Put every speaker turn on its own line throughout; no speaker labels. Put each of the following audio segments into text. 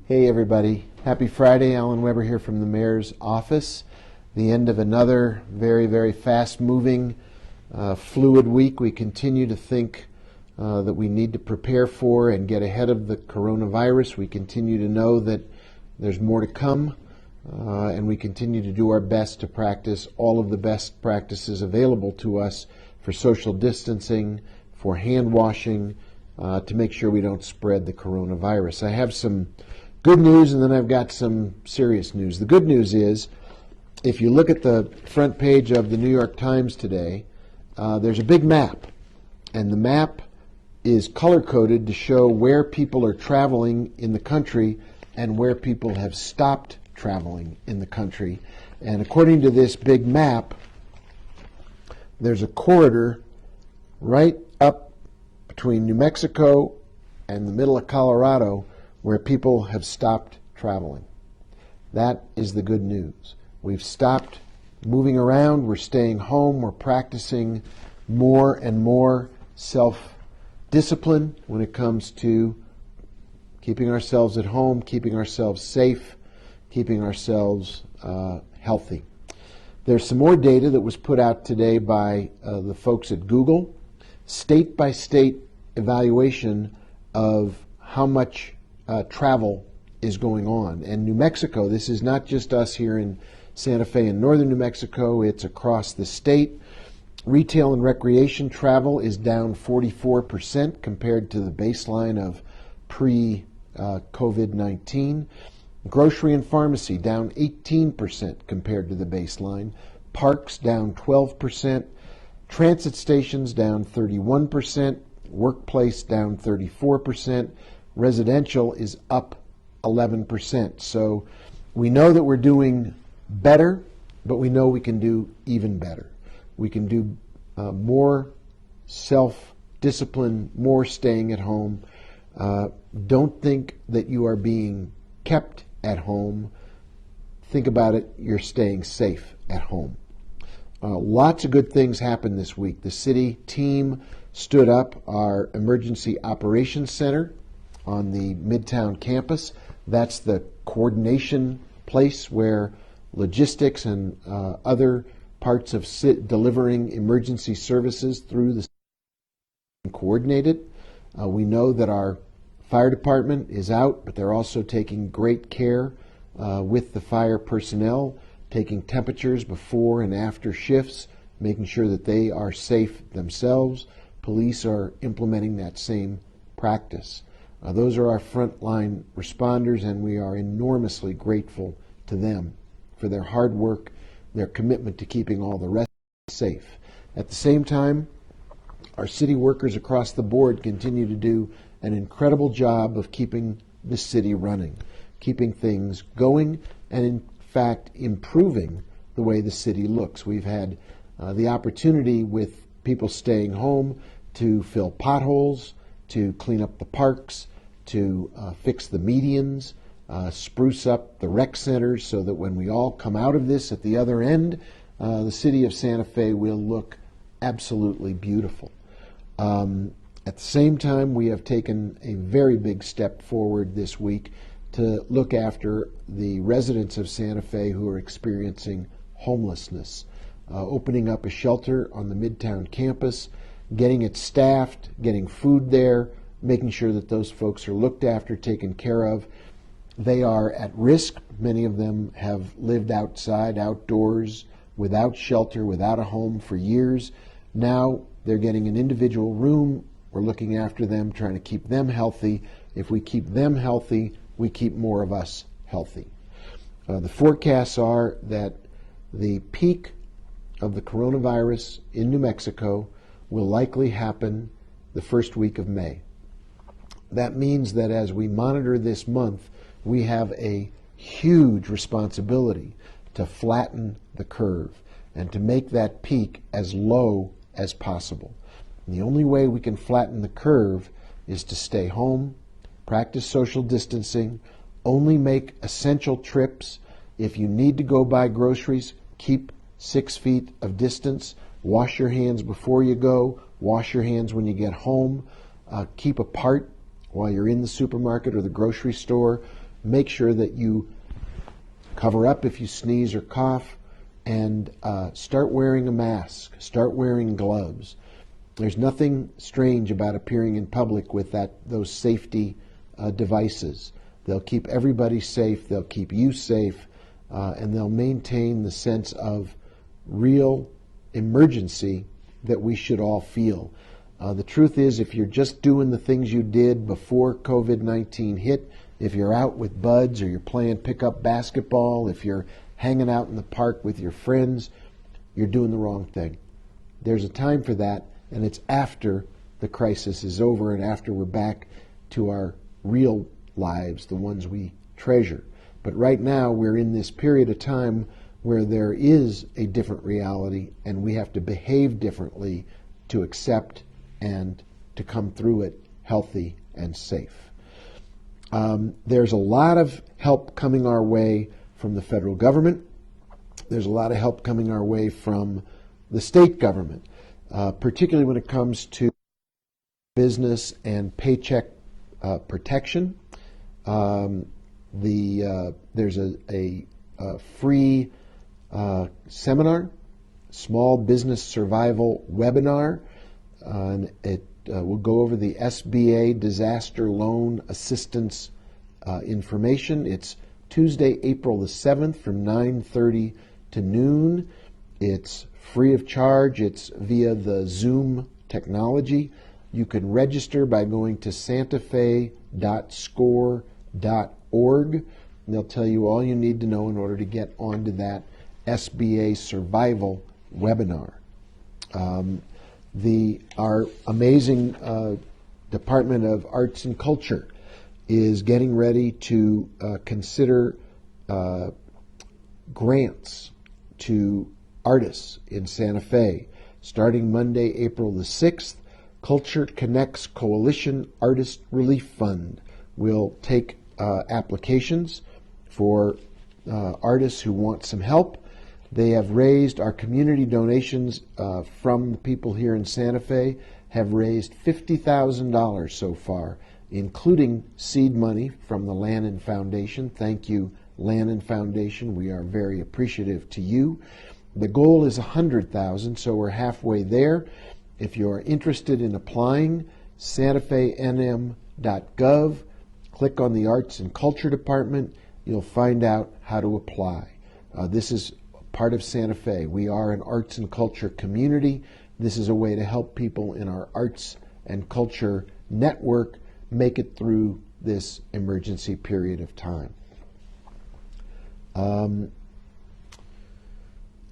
Hey everybody, happy Friday. Alan Weber here from the Mayor's office. The end of another very fast moving, fluid week. We continue to think that we need to prepare for and get ahead of the coronavirus. We continue to know that there's more to come, and we continue to do our best to practice all of the best practices available to us for social distancing, for hand washing, to make sure we don't spread the coronavirus. I have some good news, and then I've got some serious news. The good news is, if you look at the front page of the New York Times today, there's a big map, and the map is color-coded to show where people are traveling in the country and where people have stopped traveling in the country. And according to this big map, there's a corridor right up between New Mexico and the middle of Colorado where people have stopped traveling. That is the good news. We've stopped moving around, we're staying home, we're practicing more and more self-discipline when it comes to keeping ourselves at home, keeping ourselves safe, keeping ourselves healthy. There's some more data that was put out today by the folks at Google, state-by-state evaluation of how much travel is going on. And New Mexico, this is not just us here in Santa Fe and northern New Mexico, it's across the state. Retail and recreation travel is down 44% compared to the baseline of pre-COVID-19. Grocery and pharmacy down 18% compared to the baseline. Parks down 12%. Transit stations down 31%. Workplace down 34%. Residential is up 11%. So we know that we're doing better, but we know we can do even better. We can do more self-discipline, more staying at home. Don't think that you are being kept at home. Think about it, you're staying safe at home. Lots of good things happened this week. The city team stood up our Emergency Operations Center on the Midtown campus. That's the coordination place where logistics and other parts of delivering emergency services through the city are coordinated. We know that our fire department is out, but they're also taking great care with the fire personnel, taking temperatures before and after shifts, making sure that they are safe themselves. Police are implementing that same practice. Those are our frontline responders, and we are enormously grateful to them for their hard work, their commitment to keeping all the rest safe. At the same time, our city workers across the board continue to do an incredible job of keeping the city running, keeping things going, and in fact improving the way the city looks. We've had the opportunity, with people staying home, to fill potholes, to clean up the parks, to fix the medians, spruce up the rec centers so that when we all come out of this at the other end, the city of Santa Fe will look absolutely beautiful. At the same time, we have taken a very big step forward this week to look after the residents of Santa Fe who are experiencing homelessness, opening up a shelter on the Midtown campus, getting it staffed, getting food there, making sure that those folks are looked after, taken care of. They are at risk. Many of them have lived outside, outdoors, without shelter, without a home for years. Now they're getting an individual room. We're looking after them, trying to keep them healthy. If we keep them healthy, we keep more of us healthy. The forecasts are that the peak of the coronavirus in New Mexico will likely happen the first week of May. That means that as we monitor this month, we have a huge responsibility to flatten the curve and to make that peak as low as possible. And the only way we can flatten the curve is to stay home, practice social distancing, only make essential trips. If you need to go buy groceries, keep 6 feet of distance, wash your hands before you go, wash your hands when you get home, keep apart while you're in the supermarket or the grocery store. make sure that you cover up if you sneeze or cough, and start wearing a mask, start wearing gloves. There's nothing strange about appearing in public with those safety devices. They'll keep everybody safe, they'll keep you safe, and they'll maintain the sense of real emergency that we should all feel. The truth is, if you're just doing the things you did before COVID-19 hit, if you're out with buds or you're playing pickup basketball, if you're hanging out in the park with your friends, you're doing the wrong thing. There's a time for that, and it's after the crisis is over and after we're back to our real lives, the ones we treasure. But right now, we're in this period of time where there is a different reality, and we have to behave differently to accept and to come through it healthy and safe. There's a lot of help coming our way from the federal government. There's a lot of help coming our way from the state government, particularly when it comes to business and paycheck protection. There's a free seminar, small business survival webinar, and it will go over the SBA disaster loan assistance information. It's Tuesday, April the 7th from 9:30 to noon. It's free of charge. It's via the Zoom technology. You can register by going to santafé.score.org. They'll tell you all you need to know in order to get onto that SBA survival webinar. Our amazing Department of Arts and Culture is getting ready to consider grants to artists in Santa Fe. Starting Monday, April the 6th, Culture Connects Coalition Artist Relief Fund will take applications for artists who want some help. They have raised, our community donations from the people here in Santa Fe have raised $50,000 so far, including seed money from the Lannan Foundation. Thank you, Lannan Foundation. We are very appreciative to you. The goal is $100,000, so we're halfway there. If you're interested in applying, santafenm.gov, click on the Arts and Culture Department. You'll find out how to apply. This is part of Santa Fe. We are an arts and culture community. This is a way to help people in our arts and culture network make it through this emergency period of time.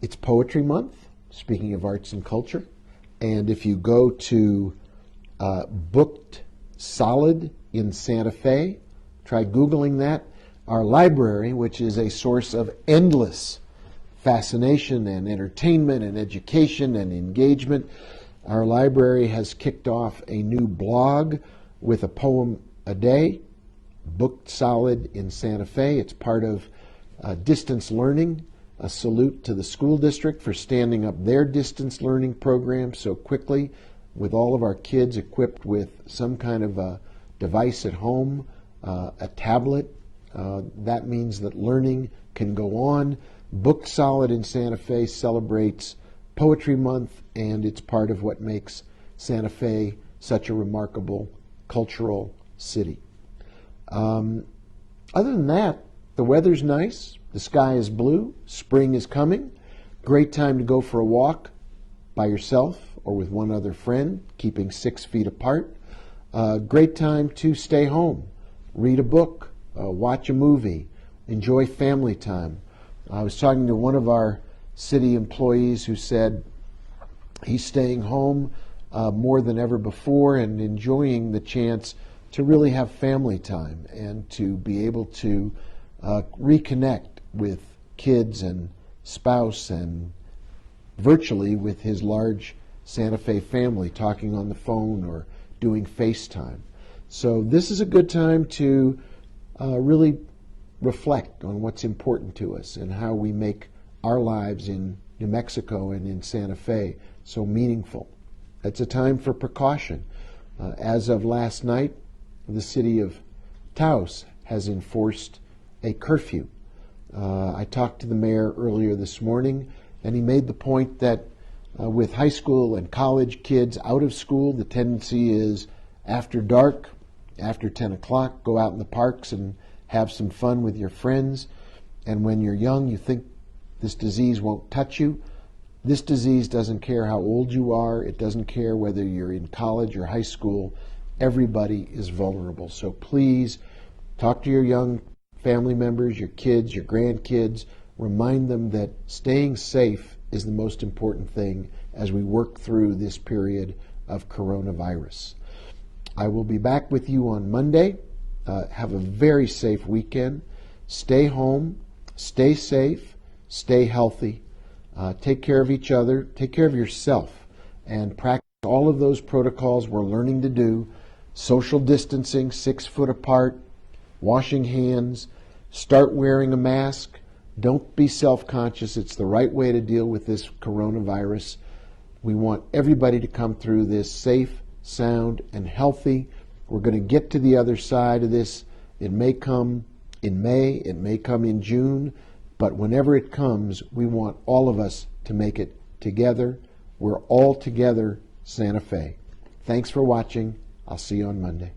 It's Poetry Month, speaking of arts and culture. And if you go to Booked Solid in Santa Fe, try Googling that. Our library, which is a source of endless fascination and entertainment and education and engagement, our library has kicked off a new blog with a poem a day, Booked Solid in Santa Fe. It's part of distance learning. A salute to the school district for standing up their distance learning program so quickly, with all of our kids equipped with some kind of a device at home, a tablet. That means that learning can go on. Booked Solid in Santa Fe celebrates Poetry Month, and it's part of what makes Santa Fe such a remarkable cultural city. Other than that, the weather's nice. The sky is blue. Spring is coming. Great time to go for a walk by yourself or with one other friend, keeping 6 feet apart. Great time to stay home, read a book, watch a movie, enjoy family time. I was talking to one of our city employees who said he's staying home more than ever before and enjoying the chance to really have family time and to be able to reconnect with kids and spouse and virtually with his large Santa Fe family, talking on the phone or doing FaceTime. So this is a good time to really reflect on what's important to us and how we make our lives in New Mexico and in Santa Fe so meaningful. It's a time for precaution. As of last night, the city of Taos has enforced a curfew. I talked to the mayor earlier this morning, and he made the point that with high school and college kids out of school, the tendency is after dark, after 10 o'clock, go out in the parks and have some fun with your friends. And when you're young, you think this disease won't touch you. This disease doesn't care how old you are. It doesn't care whether you're in college or high school. Everybody is vulnerable. So please talk to your young family members, your kids, your grandkids. Remind them that staying safe is the most important thing as we work through this period of coronavirus. I will be back with you on Monday. Have a very safe weekend. Stay home, stay safe, stay healthy. Take care of each other, take care of yourself, and practice all of those protocols we're learning to do. Social distancing, 6 foot apart, washing hands, start wearing a mask. Don't be self-conscious. It's the right way to deal with this coronavirus. We want everybody to come through this safe, sound, and healthy. We're going to get to the other side of this. It may come in May, it may come in June, but whenever it comes, we want all of us to make it together. We're all together, Santa Fe. Thanks for watching. I'll see you on Monday.